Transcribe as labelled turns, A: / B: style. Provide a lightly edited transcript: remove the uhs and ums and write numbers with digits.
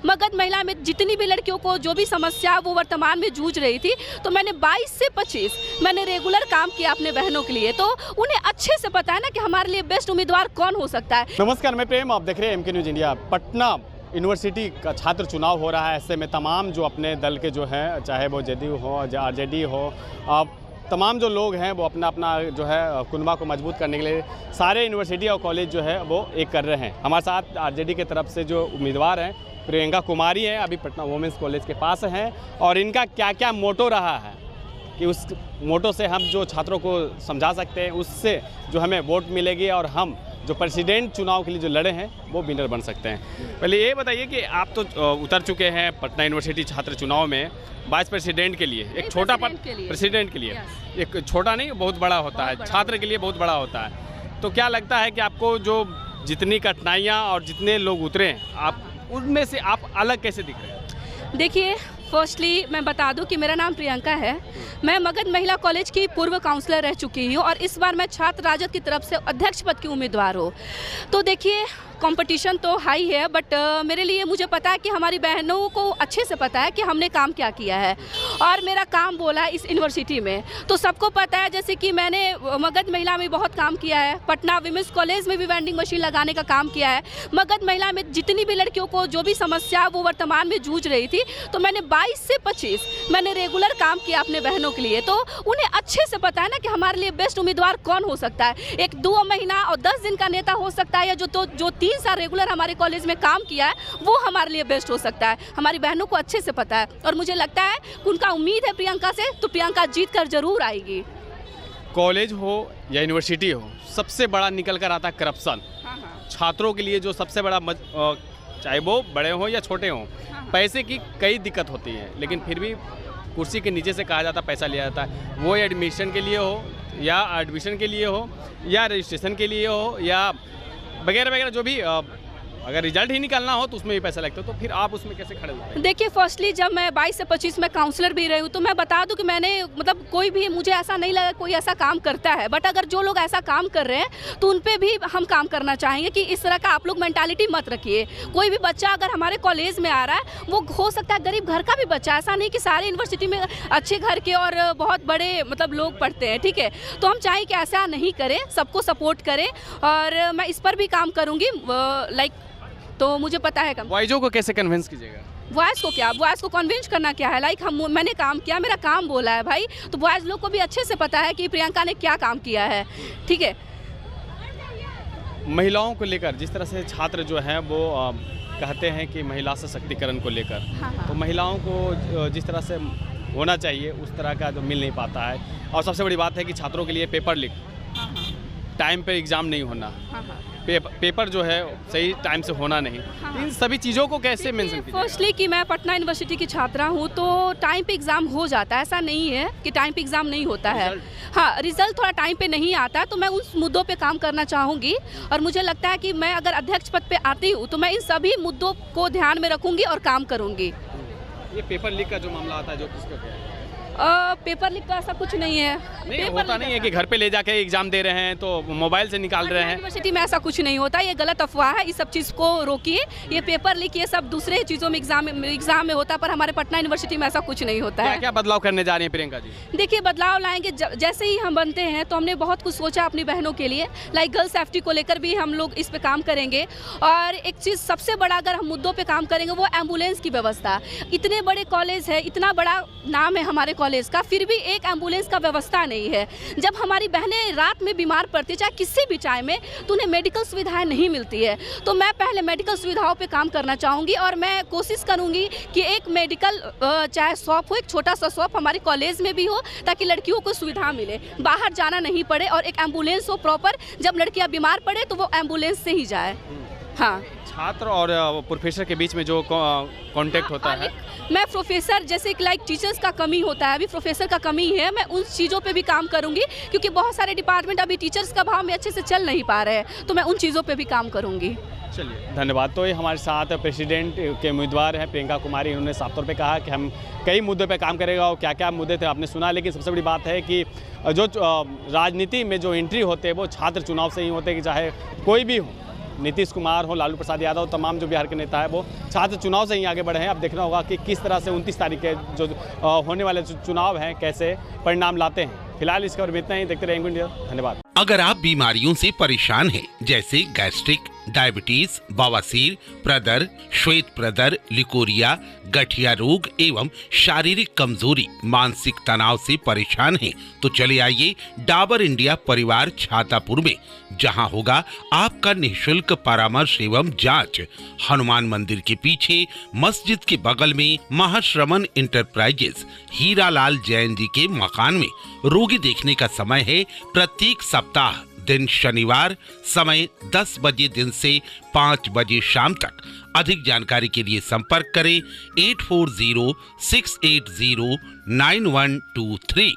A: मगध महिला में जितनी भी लड़कियों को जो भी समस्या वो वर्तमान में जूझ रही थी, तो मैंने 22 से 25 मैंने रेगुलर काम किया अपने बहनों के लिए, तो उन्हें अच्छे से पता है ना कि हमारे लिए बेस्ट उम्मीदवार कौन हो सकता है।
B: नमस्कार, मैं प्रेम, आप देख रहे हैं MK news India. Patna university का छात्र चुनाव हो रहा है। ऐसे में तमाम जो अपने दल के जो हैं, चाहे वो JDU हो, RJD हो, तमाम जो लोग हैं वो अपना अपना जो है कुनबा को मजबूत करने के लिए सारे यूनिवर्सिटी और कॉलेज जो है वो एक कर रहे हैं। हमारे साथ RJD की तरफ से जो उम्मीदवार हैं प्रियंका कुमारी हैं, अभी पटना वुमेंस कॉलेज के पास हैं, और इनका क्या क्या मोटो रहा है कि उस मोटो से हम जो छात्रों को समझा सकते हैं, उससे जो हमें वोट मिलेगी और हम जो प्रेसिडेंट चुनाव के लिए जो लड़े हैं वो विनर बन सकते हैं। पहले ये बताइए कि आप तो उतर चुके हैं पटना यूनिवर्सिटी छात्र चुनाव में वाइस प्रेसिडेंट के लिए, एक छोटा पद प्रेसिडेंट के लिए, एक छोटा नहीं बहुत बड़ा होता है, छात्र के लिए बहुत बड़ा होता है। तो क्या लगता है कि आपको जो जितनी कठिनाइयाँ और जितने लोग उतरे हैं, आप उनमें से आप अलग कैसे दिख रहे हैं?
A: देखिए, फर्स्टली मैं बता दूं कि मेरा नाम प्रियंका है। मैं मगध महिला कॉलेज की पूर्व काउंसलर रह चुकी हूँ और इस बार मैं छात्र राजद की तरफ से अध्यक्ष पद की उम्मीदवार हूँ। तो देखिए, कंपटीशन तो हाई है, बट मेरे लिए मुझे पता है कि हमारी बहनों को अच्छे से पता है कि हमने काम क्या किया है और मेरा काम बोला है इस यूनिवर्सिटी में। तो सबको पता है, जैसे कि मैंने मगध महिला में बहुत काम किया है, पटना विमेंस कॉलेज में भी वेंडिंग मशीन लगाने का काम किया है। मगध महिला में जितनी भी लड़कियों को जो भी समस्या वो वर्तमान में जूझ रही थी, तो मैंने 22 से 25 मैंने रेगुलर काम किया अपने बहनों के लिए, तो उन्हें अच्छे से पता है ना कि हमारे लिए बेस्ट उम्मीदवार कौन हो सकता है। एक 2 महीना और 10 दिन का नेता हो सकता है, या जो 3 साल रेगुलर हमारे कॉलेज में काम किया है वो हमारे लिए बेस्ट हो सकता है। हमारी बहनों को अच्छे से पता है और मुझे लगता है उनका उम्मीद है प्रियंका से, तो प्रियंका जीत कर जरूर आएगी।
B: कॉलेज हो या यूनिवर्सिटी हो, सबसे बड़ा निकल कर आता है करप्शन। छात्रों के लिए जो सबसे बड़ा चाहे वो बड़े हों या छोटे हों, पैसे की कई दिक्कत होती है, लेकिन फिर भी कुर्सी के नीचे से कहा जाता है पैसा लिया जाता है। वो एडमिशन के लिए हो या एडमिशन के लिए हो या रजिस्ट्रेशन के लिए हो या वगैरह वगैरह, जो भी अगर रिजल्ट ही निकालना हो तो उसमें भी पैसा लगता है। तो फिर आप उसमें कैसे खड़े होते हैं?
A: देखिए, फर्स्टली जब मैं 22 से 25 में काउंसलर भी रही हूँ, तो मैं बता दूं कि मैंने मतलब कोई भी मुझे ऐसा नहीं लगा कोई ऐसा काम करता है, बट अगर जो लोग ऐसा काम कर रहे हैं तो उन पर भी हम काम करना चाहेंगे कि इस तरह का आप लोग मेंटालिटी मत रखिए। कोई भी बच्चा अगर हमारे कॉलेज में आ रहा है, वो हो सकता है गरीब घर का भी बच्चा, ऐसा नहीं कि सारे यूनिवर्सिटी में अच्छे घर के और बहुत बड़े मतलब लोग पढ़ते हैं, ठीक है। तो हम चाहें कि ऐसा नहीं करें, सबको सपोर्ट करें, और मैं इस पर भी काम करूँगी। तो मुझे पता है
B: बॉयजों को कैसे कन्विंस कीजिएगा?
A: बॉयज़ को क्या, बॉयज़ को कन्विंस करना क्या है, मैंने काम किया, मेरा काम बोला है भाई, तो बॉयज़ लोग को भी अच्छे से पता है कि प्रियंका ने क्या काम किया है, ठीक है।
B: महिलाओं को लेकर जिस तरह से छात्र जो हैं वो कहते हैं कि महिला सशक्तिकरण को लेकर, तो महिलाओं को जिस तरह से होना चाहिए उस तरह का जो मिल नहीं पाता है। और सबसे बड़ी बात है कि छात्रों के लिए पेपर लीक, टाइम पे एग्ज़ाम नहीं होना, पेपर जो है सही टाइम से होना नहीं, इन सभी चीज़ों को कैसे मेंशन कीजिए?
A: फर्स्टली कि मैं पटना यूनिवर्सिटी की छात्रा हूँ, तो टाइम पे एग्ज़ाम हो जाता है, ऐसा नहीं है कि टाइम पे एग्ज़ाम नहीं होता है। हाँ, रिजल्ट थोड़ा टाइम पे नहीं आता है, तो मैं उस मुद्दों पे काम करना चाहूँगी और मुझे लगता है कि मैं अगर अध्यक्ष पद पे आती हूँ तो मैं इन सभी मुद्दों को ध्यान में रखूँगी और काम करूँगी।
B: ये पेपर लीक का जो मामला आता है, जो किसका क्या है?
A: पेपर लीक का ऐसा कुछ नहीं है।
B: नहीं होता नहीं है कि घर पे ले जाके एग्जाम दे रहे हैं तो मोबाइल से निकाल रहे हैं।
A: यूनिवर्सिटी में ऐसा कुछ नहीं होता, ये गलत अफवाह है, इस सब चीज़ को रोकिए। ये पेपर लीक ये सब दूसरे चीज़ों में एग्जाम में होता है, पर हमारे पटना यूनिवर्सिटी में ऐसा कुछ नहीं होता है।
B: क्या बदलाव करने जा रही है प्रियंका जी?
A: देखिए, बदलाव लाएंगे, जैसे ही हम बनते हैं तो हमने बहुत कुछ सोचा अपनी बहनों के लिए, लाइक गर्ल सेफ्टी को लेकर भी हम लोग इस पे काम करेंगे। और एक चीज़ सबसे बड़ा अगर हम मुद्दों पे काम करेंगे वो एम्बुलेंस की व्यवस्था। इतने बड़े कॉलेज है, इतना बड़ा नाम है हमारे कॉलेज का, फिर भी एक एम्बुलेंस का व्यवस्था नहीं है। जब हमारी बहनें रात में बीमार पड़ती, चाहे किसी भी टाइम में, तो उन्हें मेडिकल सुविधाएं नहीं मिलती है। तो मैं पहले मेडिकल सुविधाओं पे काम करना चाहूँगी और मैं कोशिश करूँगी कि एक मेडिकल चाहे शॉप हो, एक छोटा सा शॉप हमारे कॉलेज में भी हो, ताकि लड़कियों को सुविधा मिले, बाहर जाना नहीं पड़े, और एक एम्बुलेंस हो प्रॉपर, जब लड़कियाँ बीमार पड़े तो वो एम्बुलेंस से ही जाए। हाँ,
B: छात्र और प्रोफेसर के बीच में जो कांटेक्ट होता है,
A: मैं प्रोफेसर जैसे लाइक टीचर्स का कमी होता है, अभी प्रोफेसर का कमी है, मैं उन चीज़ों पे भी काम करूंगी, क्योंकि बहुत सारे डिपार्टमेंट अभी टीचर्स का भाव में अच्छे से चल नहीं पा रहे हैं, तो मैं उन चीज़ों पे भी काम करूंगी।
B: चलिए, धन्यवाद। तो ये हमारे साथ प्रेसिडेंट के उम्मीदवार हैं प्रियंका कुमारी। उन्होंने साफ तौर पे कहा कि हम कई मुद्दों पे काम करेगा, और क्या क्या मुद्दे थे आपने सुना, लेकिन सबसे बड़ी बात है कि जो राजनीति में जो एंट्री होते हैं वो छात्र चुनाव से ही होते हैं, कि चाहे कोई भी हो, नीतीश कुमार हो, लालू प्रसाद यादव, तमाम जो बिहार के नेता है वो छात्र चुनाव से ही आगे बढ़े हैं। अब देखना होगा कि किस तरह से 29 तारीख के जो होने वाले चुनाव हैं कैसे परिणाम लाते हैं। फिलहाल इसका और इतना ही, देखते रहेंगे इंडिया। धन्यवाद।
C: अगर आप बीमारियों से परेशान हैं, जैसे गैस्ट्रिक, डायबिटीज, बवासीर, प्रदर, श्वेत प्रदर, लिकोरिया, गठिया रोग एवं शारीरिक कमजोरी, मानसिक तनाव से परेशान हैं, तो चले आइए डाबर इंडिया परिवार छातापुर में, जहां होगा आपका निःशुल्क परामर्श एवं जांच। हनुमान मंदिर के पीछे मस्जिद के बगल में महाश्रमण इंटरप्राइजेस हीरालाल जैन जी के मकान में। रोगी देखने का समय है प्रत्येक सप्ताह, दिन शनिवार, समय 10 बजे दिन से 5 बजे शाम तक। अधिक जानकारी के लिए संपर्क करें 8406809123।